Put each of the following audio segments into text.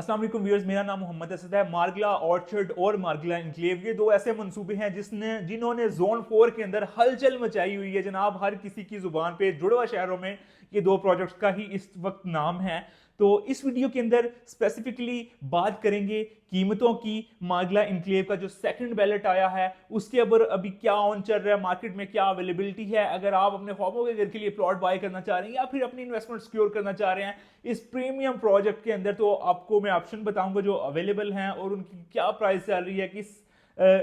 अस्सलाम वालेकुम व्यूअर्स, मेरा नाम मोहम्मद असद है। मार्गला ऑर्चर्ड और मार्गला इंक्लेव ये दो ऐसे मंसूबे हैं जिन्होंने जोन 4 के अंदर हलचल मचाई हुई है जनाब। हर किसी की जुबान पे जुड़वा शहरों में ये दो प्रोजेक्ट्स का ही इस वक्त नाम है। तो इस वीडियो के अंदर स्पेसिफिकली बात करेंगे कीमतों की। मार्गला इंक्लेव का जो सेकंड बैलेट आया है उसके ऊपर अभी क्या ऑन चल रहा है, मार्केट में क्या अवेलेबिलिटी है, अगर आप अपने ख्वाबों के घर के लिए प्लॉट बाय करना चाह रहे हैं या फिर अपनी इन्वेस्टमेंट सिक्योर करना चाह रहे हैं इस प्रीमियम प्रोजेक्ट के अंदर, तो आपको मैं ऑप्शन बताऊंगा जो अवेलेबल हैं और उनकी क्या प्राइस चल रही है, किस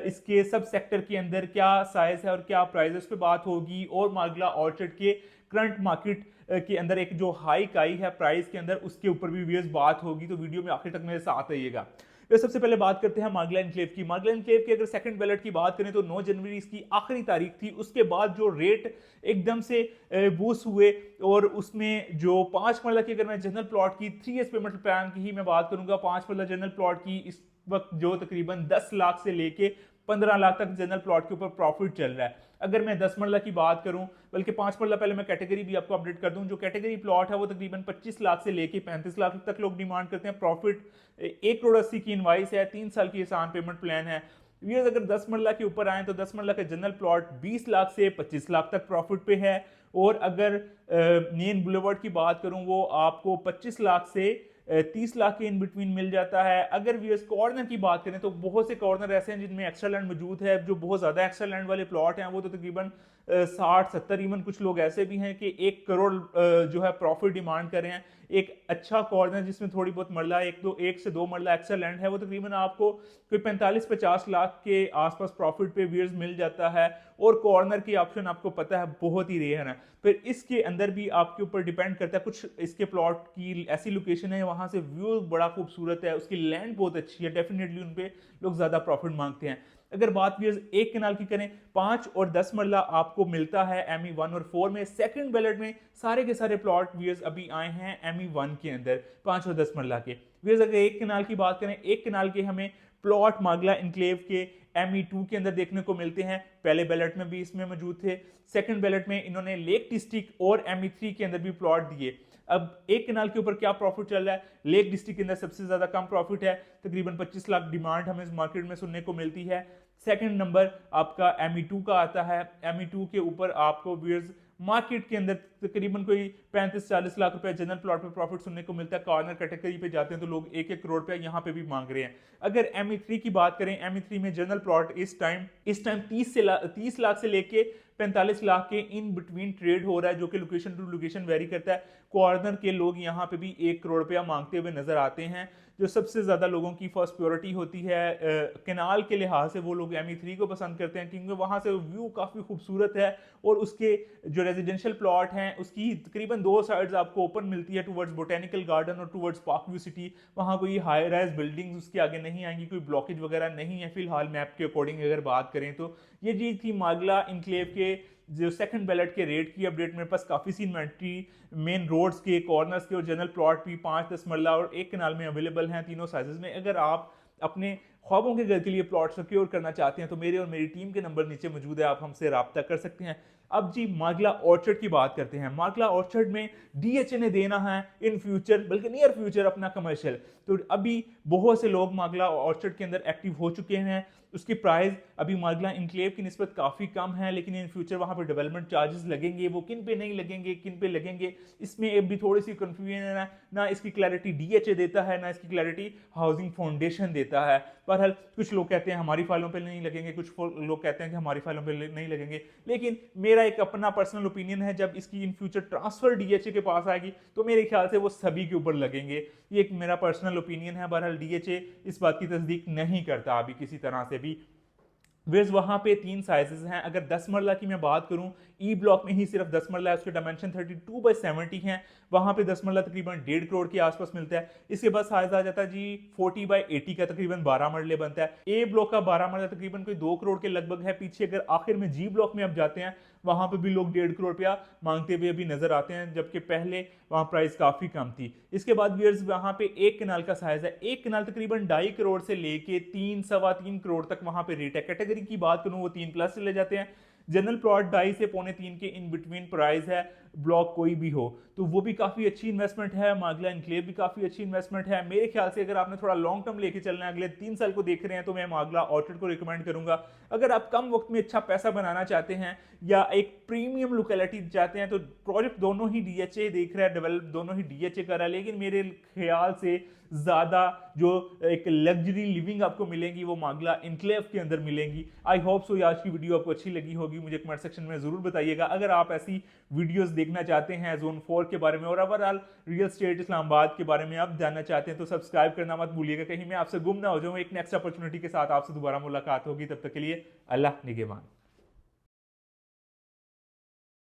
इसके सब सेक्टर के अंदर क्या साइज है और क्या प्राइस है, उस पर बात होगी। और मार्गला ऑर्चर्ड के करंट मार्केट के अंदर एक जो हाइक आई है प्राइस के अंदर उसके ऊपर भी व्यूअर्स बात होगी। तो वीडियो में आखिर तक मेरे साथ रहिएगा। तो सबसे पहले बात करते हैं मार्गला एनक्लेव की। मार्गला एनक्लेव की अगर सेकंड बैलेट की बात करें तो 9 जनवरी इसकी आखिरी तारीख थी। उसके बाद जो रेट एकदम से बूस्ट हुए और उसमें जो 5 मरला की, अगर मैं जनरल प्लॉट की 3 पेमेंट प्लान की ही मैं बात करूंगा, 5 मरला जनरल प्लॉट की इस वक्त जो तकरीबन 10 लाख से लेके 15 लाख तक जनरल प्लॉट के ऊपर प्रॉफिट चल रहा है। अगर मैं 10 मरला की बात करूं, बल्कि 5 मरला, पहले मैं कैटेगरी भी आपको अपडेट कर दूं। जो कैटेगरी प्लॉट है वो तकरीबन 25 लाख से लेके 35 लाख तक लोग डिमांड करते हैं। प्रॉफिट 1 करोड़ 80 की इनवाइस है, 3 साल की आसान पेमेंट प्लान है। व्यूअर्स अगर 10 मरला के ऊपर आए तो 10 मरला का जनरल प्लॉट 20 लाख से 25 लाख तक प्रॉफिट पे है। और अगर मेन बुलेवर्ड की बात करूं वो आपको 25 लाख से 30 लाख के इन बिटवीन मिल जाता है। अगर व्यूअर्स कॉर्नर की बात करें तो बहुत से कॉर्नर ऐसे हैं जिनमें एक्स्ट्रा लैंड मौजूद है। जो बहुत ज्यादा एक्स्ट्रा लैंड वाले प्लॉट हैं वो तो तकरीबन 60-70, इवन कुछ लोग ऐसे भी हैं कि 1 करोड़ जो है प्रॉफिट डिमांड कर रहे हैं। एक अच्छा कॉर्नर जिसमें थोड़ी बहुत मरला, 1 से 2 मरला एक्स्ट्रा लैंड है, वो तकरीबन आपको कोई 45-50 लाख के आसपास प्रॉफिट पे व्यूअर्स मिल जाता है। और कॉर्नर की ऑप्शन आपको पता है बहुत ही रेयर है। फिर इसके अंदर भी आपके ऊपर डिपेंड करता है, कुछ इसके प्लॉट की ऐसी लोकेशन है वहां से व्यू बड़ा खूबसूरत है, उसकी लैंड बहुत अच्छी है, डेफिनेटली उन पे लोग ज्यादा प्रॉफिट मांगते हैं। अगर बात व्यूअर्स एक कनाल की करें, 5 और 10 मरला आपको मिलता है एमई 1 और 4 में। सेकंड बैलेट में सारे के सारे प्लॉट व्यूअर्स अभी आए हैं एमई 1 के अंदर 5 और 10 मरला के। व्यूअर्स अगर एक कनाल की बात करें, एक कनाल के हमें प्लॉट मार्गला इंक्लेव के एमई 2 के अंदर देखने को मिलते हैं। पहले बैलेट में भी इसमें मौजूद थे। सेकंड बैलेट में इन्होंने लेक डिस्ट्रिक्ट और एमई 3 के अंदर भी प्लॉट दिए। अब एक कनाल के ऊपर क्या प्रॉफिट चल रहा है, लेक डिस्ट्रिक्ट के अंदर सबसे ज्यादा कम प्रॉफिट है, तकरीबन 25 लाख डिमांड हमें इस मार्केट में सुनने को मिलती है। सेकंड नंबर आपका एमई 2 का आता है। एमई 2 के ऊपर आपको व्यूअर्स मार्केट के अंदर तकरीबन कोई 35-40 लाख रुपए जनरल प्लॉट पे प्रॉफिट सुनने को मिलता है। कॉर्नर कैटेगरी पे जाते हैं तो लोग 1-1 करोड़ पे यहाँ पे भी मांग रहे हैं। अगर एमई 3 की बात करें, एमई 3 में जनरल प्लॉट इस टाइम 30 लाख से लेके 45 लाख के इन बिटवीन ट्रेड हो रहा है, जो कि लोकेशन टू लोकेशन वेरी करता है। कॉर्नर के लोग यहाँ पे भी 1 करोड़ रुपया मांगते हुए नजर आते हैं। जो सबसे ज्यादा लोगों की फर्स्ट प्रायोरिटी होती है कैनाल के लिहाज से, वो लोग एमई 3 को पसंद करते हैं क्योंकि वहां से व्यू काफी खूबसूरत है और उसके जो रेजिडेंशियल प्लॉट हैं उसकी तकरीबन 2 साइड्स आपको ओपन मिलती है, टुवर्ड्स बोटेनिकल गार्डन और टुवर्ड्स पार्क व्यू सिटी। वहां कोई हाई राइज बिल्डिंग्स उसके आगे नहीं आएंगी, कोई ब्लॉकेज वगैरह नहीं है फिलहाल मैप के अकॉर्डिंग अगर बात करें तो। ये चीज थी मार्गला इंक्लेव के जो सेकंड बैलेट के रेट की अपडेट। मेरे पास काफी सी इन्वेंट्री मेन रोड्स के, कॉर्नर्स के और जनरल प्लॉट भी 5-10 मरला और एक कनाल में अवेलेबल हैं तीनों साइजेस में। अगर आप अपने ख्वाबों के घर के लिए प्लॉट सिक्योर करना चाहते हैं तो मेरे और मेरी टीम के नंबर नीचे मौजूद है, आप हमसे रब्ता कर सकते हैं। अब जी मार्गला ऑर्चर्ड की बात करते हैं। मार्गला ऑर्चर्ड में डीएचए ने देना है इन फ्यूचर, बल्कि नियर फ्यूचर, अपना कमर्शियल। तो अभी बहुत से लोग मार्गला ऑर्चर्ड के अंदर एक्टिव हो चुके हैं। उसकी प्राइस अभी मार्गला इंक्लेव की निस्बत काफी कम है, लेकिन इन फ्यूचर वहां पे डेवलपमेंट चार्जेस लगेंगे। वो किन पे नहीं लगेंगे, किन पे लगेंगे, इसमें अभी थोड़ी सी कंफ्यूजन है। ना इसकी क्लैरिटी डीएचए देता है, ना इसकी क्लैरिटी हाउसिंग फाउंडेशन देता है। बहरहाल कुछ लोग कहते हैं हमारी फाइलों पे नहीं लगेंगे, कुछ लोग कहते हैं कि हमारी फाइलों पे नहीं लगेंगे। लेकिन मेरा एक अपना पर्सनल ओपिनियन है, जब इसकी इन फ्यूचर ट्रांसफर डीएचए के पास आएगी तो मेरे ख्याल से वो सभी के ऊपर लगेंगे। ये एक मेरा पर्सनल ओपिनियन है। बहरहाल डीएचए इस बात की तस्दीक नहीं करता अभी किसी तरह से भी। वेज वहां पे 3 साइजेस हैं। अगर 10 मरला की मैं बात करूं, ई ब्लॉक में ही सिर्फ 10 मरला है, उसके डायमेंशन 32/70 हैं। वहां पे 10 मरला तकरीबन 1.5 करोड़ के आसपास मिलता है। इसके बाद साइज आ जाता है जी 40/80 का, तकरीबन 12 मरले बनता है। ए ब्लॉक का 12 मरला तकरीबन कोई 2 करोड़ के लगभग है। पीछे अगर आखिर में जी ब्लॉक में अब जाते हैं वहां पे भी लोग 1.5 करोड़ रुपया मांगते हुए अभी नजर आते हैं, जबकि पहले वहां प्राइस काफी कम थी। इसके बाद व्यूअर्स वहां पे 1 कनाल का साइज है। 1 कनाल तकरीबन 2.5 करोड़ से लेके 3-3.25 करोड़ तक वहां पे रेट है। कैटेगरी की बात करूं वो 3+ से ले जाते हैं। जनरल प्लॉट 2.5 से 3.25 के इन बिटवीन प्राइस है। ब्लॉक कोई भी हो, तो वो भी काफ़ी अच्छी इन्वेस्टमेंट है। मार्गला एनक्लेव भी काफ़ी अच्छी इन्वेस्टमेंट है। मेरे ख्याल से अगर आपने थोड़ा लॉन्ग टर्म लेके चलना है, अगले 3 साल को देख रहे हैं, तो मैं मार्गला ऑर्चिड को रिकमेंड करूंगा। अगर आप कम वक्त में अच्छा पैसा बनाना चाहते हैं या एक प्रीमियम लोकेलिटी चाहते हैं, तो प्रोजेक्ट दोनों ही डीएचए देख रहा है, डेवलप दोनों ही डीएचए कर रहा है, लेकिन मेरे ख्याल से ज़्यादा जो एक लग्जरी लिविंग आपको मिलेगी वो मार्गला एनक्लेव के अंदर मिलेंगी। आई होप सो आज की वीडियो आपको अच्छी लगी होगी, मुझे कमेंट सेक्शन में ज़रूर बताइएगा। अगर आप ऐसी वीडियोस देखना चाहते हैं जोन 4 के बारे में और ओवरऑल रियल स्टेट इस्लामाबाद के बारे में आप जानना चाहते हैं, तो सब्सक्राइब करना मत भूलिएगा, कहीं मैं आपसे गुम ना हो जाऊँ। एक नेक्स्ट अपॉर्चुनिटी के साथ आपसे दोबारा मुलाकात होगी, तब तक के लिए अल्लाह निगहबान।